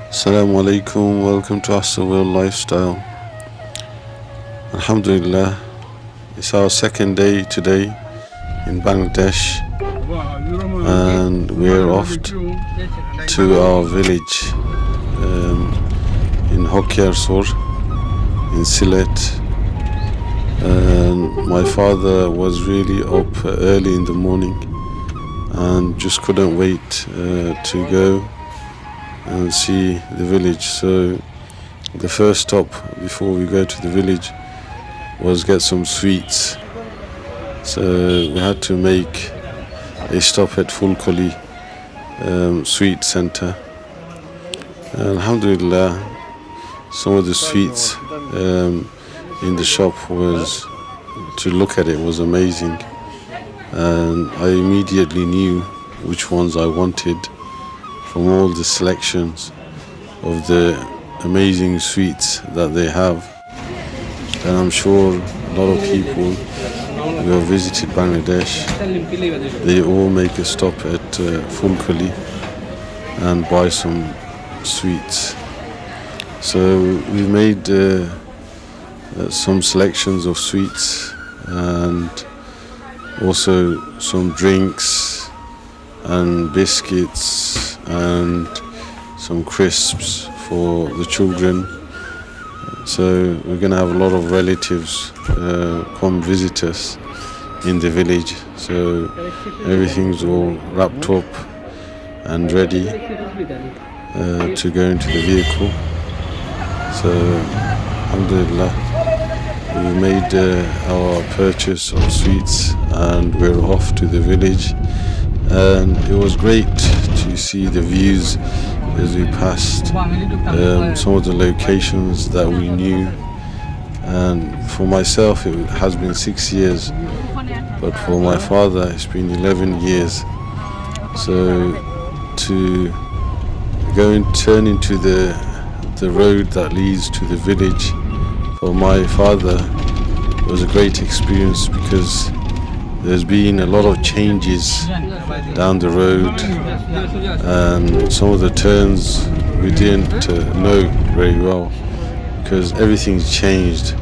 Assalamu alaikum, welcome to AHSA World Lifestyle. Alhamdulillah, it's our second day today in Bangladesh and we're off to our village in Hokiarsor in Sylhet. And my father was really up early in the morning and just couldn't wait to go and see the village. So the first stop before we go to the village was get some sweets. So we had to make a stop at Fulkoli sweet center. Alhamdulillah, some of the sweets in the shop was, to look at it, was amazing, and I immediately knew which ones I wanted from all the selections of the amazing sweets that they have. And I'm sure a lot of people who have visited Bangladesh, they all make a stop at Fulkoli and buy some sweets. So we made some selections of sweets and also some drinks and biscuits and some crisps for the children. So we're going to have a lot of relatives come visit us in the village. So everything's all wrapped up and ready to go into the vehicle. So alhamdulillah, we made our purchase of sweets and we're off to the village. And it was great to see the views as we passed some of the locations that we knew. And for myself it has been 6 years, but for my father it's been 11 years. So to go and turn into the road that leads to the village for my father was a great experience, because there's been a lot of changes down the road and some of the turns we didn't know very well, because everything's changed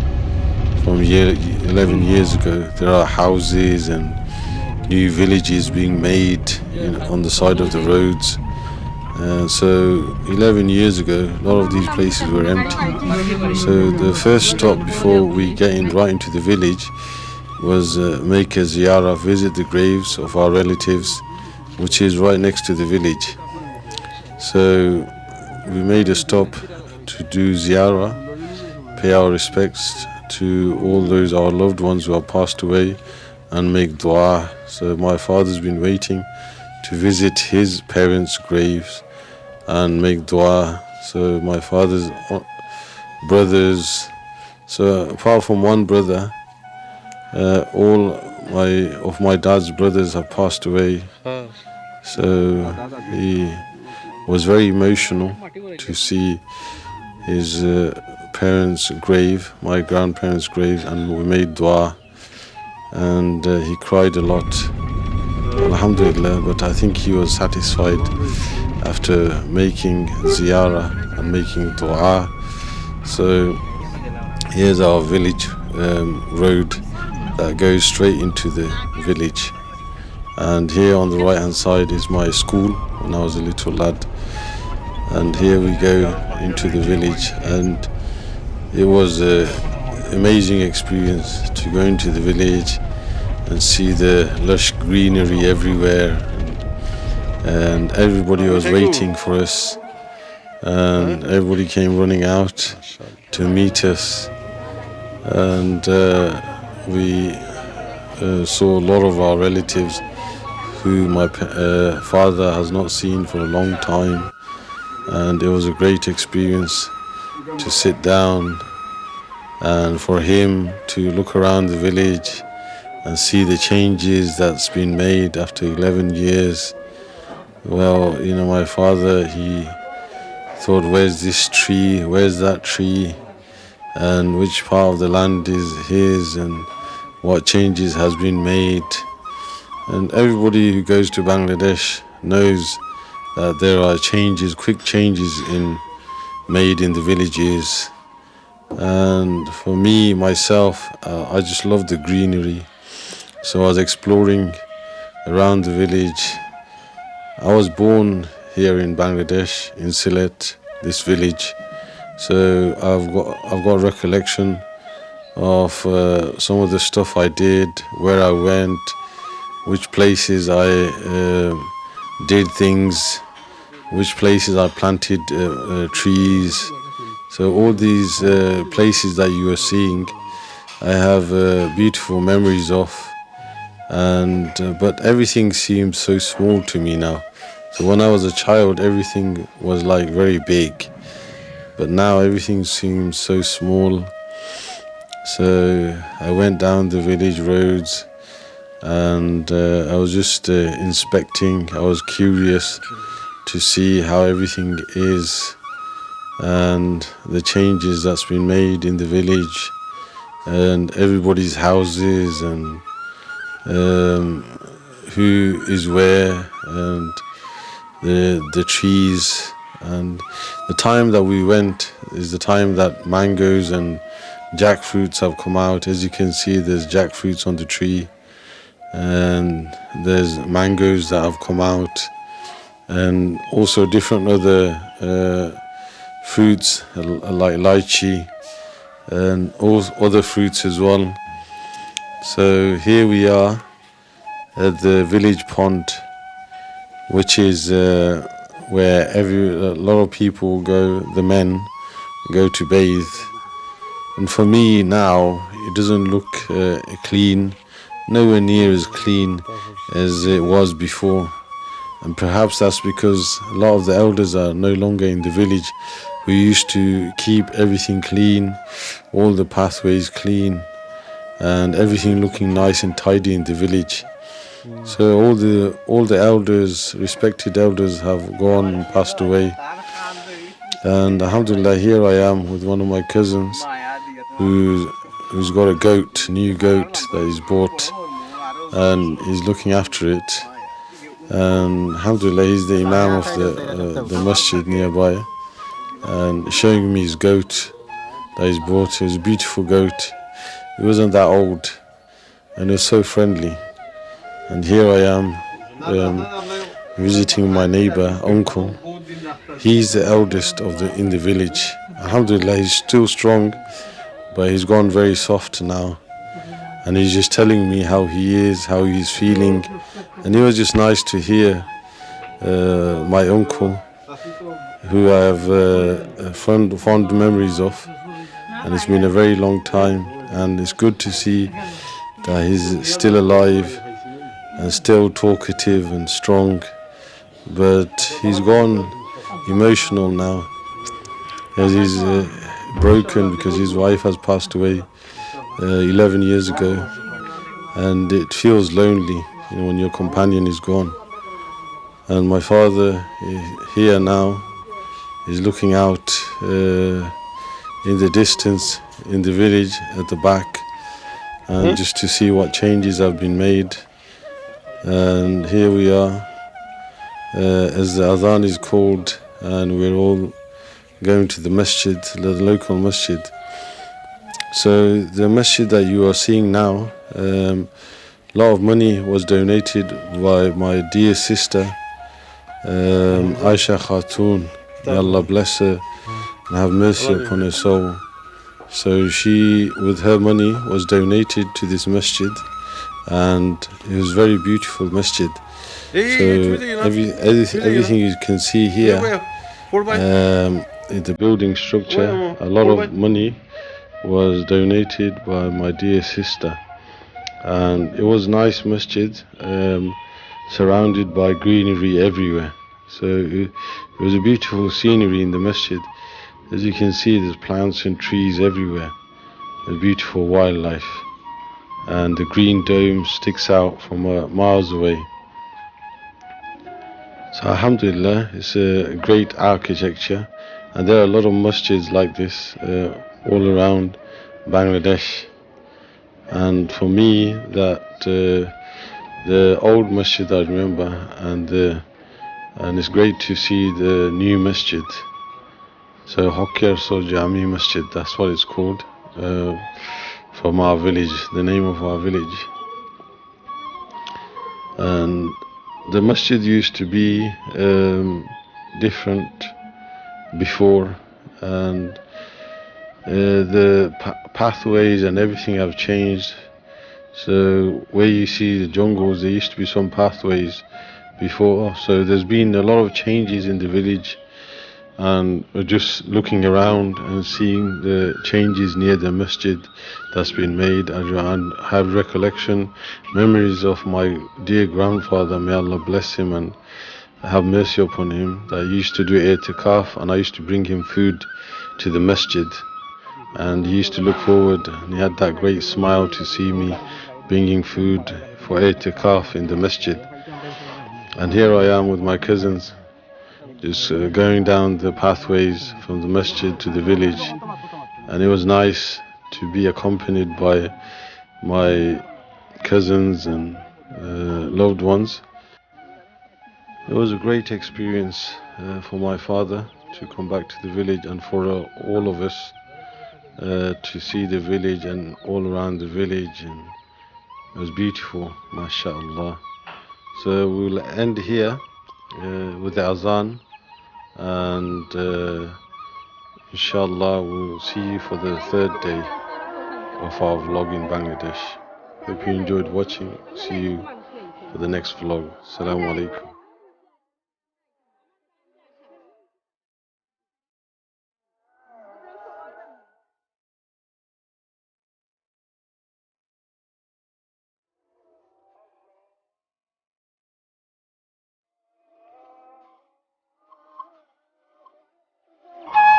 from 11 years ago. There are houses and new villages being made on the side of the roads. So 11 years ago, a lot of these places were empty. So the first stop before we get right into the village was make a ziyarah, visit the graves of our relatives, which is right next to the village. So we made a stop to do ziyarah, pay our respects to all those our loved ones who have passed away, and make dua. So my father's been waiting to visit his parents' graves and make dua. So my father's brothers, so apart from one brother, all of my dad's brothers have passed away. So he was very emotional to see his parents' grave, my grandparents' grave, and we made dua, and he cried a lot, alhamdulillah. But I think he was satisfied after making ziyarah and making dua. So here's our village road that goes straight into the village, and here on the right hand side is my school when I was a little lad, and here we go into the village. And it was an amazing experience to go into the village and see the lush greenery everywhere, and everybody was waiting for us, and everybody came running out to meet us. And we saw a lot of our relatives who my father has not seen for a long time, and it was a great experience to sit down and for him to look around the village and see the changes that's been made after 11 years. Well, my father, he thought, where's this tree, where's that tree, and which part of the land is his, and what changes has been made. And everybody who goes to Bangladesh knows that there are changes, quick changes in made in the villages. And for me, myself, I just love the greenery. So I was exploring around the village. I was born here in Bangladesh, in Sylhet, this village. So I've got recollection of some of the stuff I did, where I went, which places I did things, which places I planted trees. So all these places that you are seeing, I have beautiful memories of. And but everything seems so small to me now. So when I was a child, everything was like very big, but now everything seems so small. So I went down the village roads, and I was just inspecting. I was curious to see how everything is and the changes that's been made in the village, and everybody's houses, and who is where, and the trees. And the time that we went is the time that mangoes and jackfruits have come out. As you can see, there's jackfruits on the tree, and there's mangoes that have come out, and also different other fruits like lychee and all other fruits as well. So here we are at the village pond, which is where a lot of people go, the men go to bathe. And for me now, it doesn't look clean, nowhere near as clean as it was before. And perhaps that's because a lot of the elders are no longer in the village. We used to keep everything clean, all the pathways clean, and everything looking nice and tidy in the village. So all the elders, respected elders, have gone and passed away. And alhamdulillah, here I am with one of my cousins who's got a goat, new goat that he's bought, and he's looking after it. And alhamdulillah, he's the imam of the masjid nearby, and showing me his goat that he's bought. It was a beautiful goat. It wasn't that old, and it was so friendly. And here I am visiting my neighbor, uncle. He's the eldest in the village. Alhamdulillah, he's still strong, but he's gone very soft now. And he's just telling me how he is, how he's feeling. And it was just nice to hear my uncle, who I have fond memories of. And it's been a very long time. And it's good to see that he's still alive and still talkative and strong. But he's gone emotional now, as he's broken because his wife has passed away 11 years ago, and it feels lonely, when your companion is gone. And my father here now is looking out in the distance, in the village at the back, and just to see what changes have been made. And here we are as the adhan is called, and we're all going to the masjid, the local masjid. So the masjid that you are seeing now, a lot of money was donated by my dear sister, AHSA Khatun. May Allah bless her and have mercy upon her soul. So she, with her money, was donated to this masjid, and it was a very beautiful masjid. So everything you can see here, in the building structure, a lot of money was donated by my dear sister. And it was a nice masjid, surrounded by greenery everywhere. So it was a beautiful scenery in the masjid. As you can see, there's plants and trees everywhere. There's beautiful wildlife. And the green dome sticks out from miles away. So alhamdulillah, it's a great architecture, and there are a lot of masjids like this all around Bangladesh. And for me, that the old masjid I remember, and it's great to see the new masjid. So Hokkyer So Jami Masjid, that's what it's called, from our village, the name of our village. And the masjid used to be different before, and the pathways and everything have changed. So where you see the jungles, there used to be some pathways before. So there's been a lot of changes in the village, and we're just looking around and seeing the changes near the masjid that's been made. And have recollection, memories of my dear grandfather, may Allah bless him and have mercy upon him, that used to do i'tikaf, and I used to bring him food to the masjid, and he used to look forward, and he had that great smile to see me bringing food for i'tikaf in the masjid. And here I am with my cousins, just going down the pathways from the masjid to the village, and it was nice to be accompanied by my cousins and loved ones. It was a great experience for my father to come back to the village, and for all of us to see the village and all around the village, and it was beautiful, mashallah. So we'll end here with the azan, and inshallah we'll see you for the third day of our vlog in Bangladesh. Hope you enjoyed watching. See you for the next vlog. Assalamu alaikum.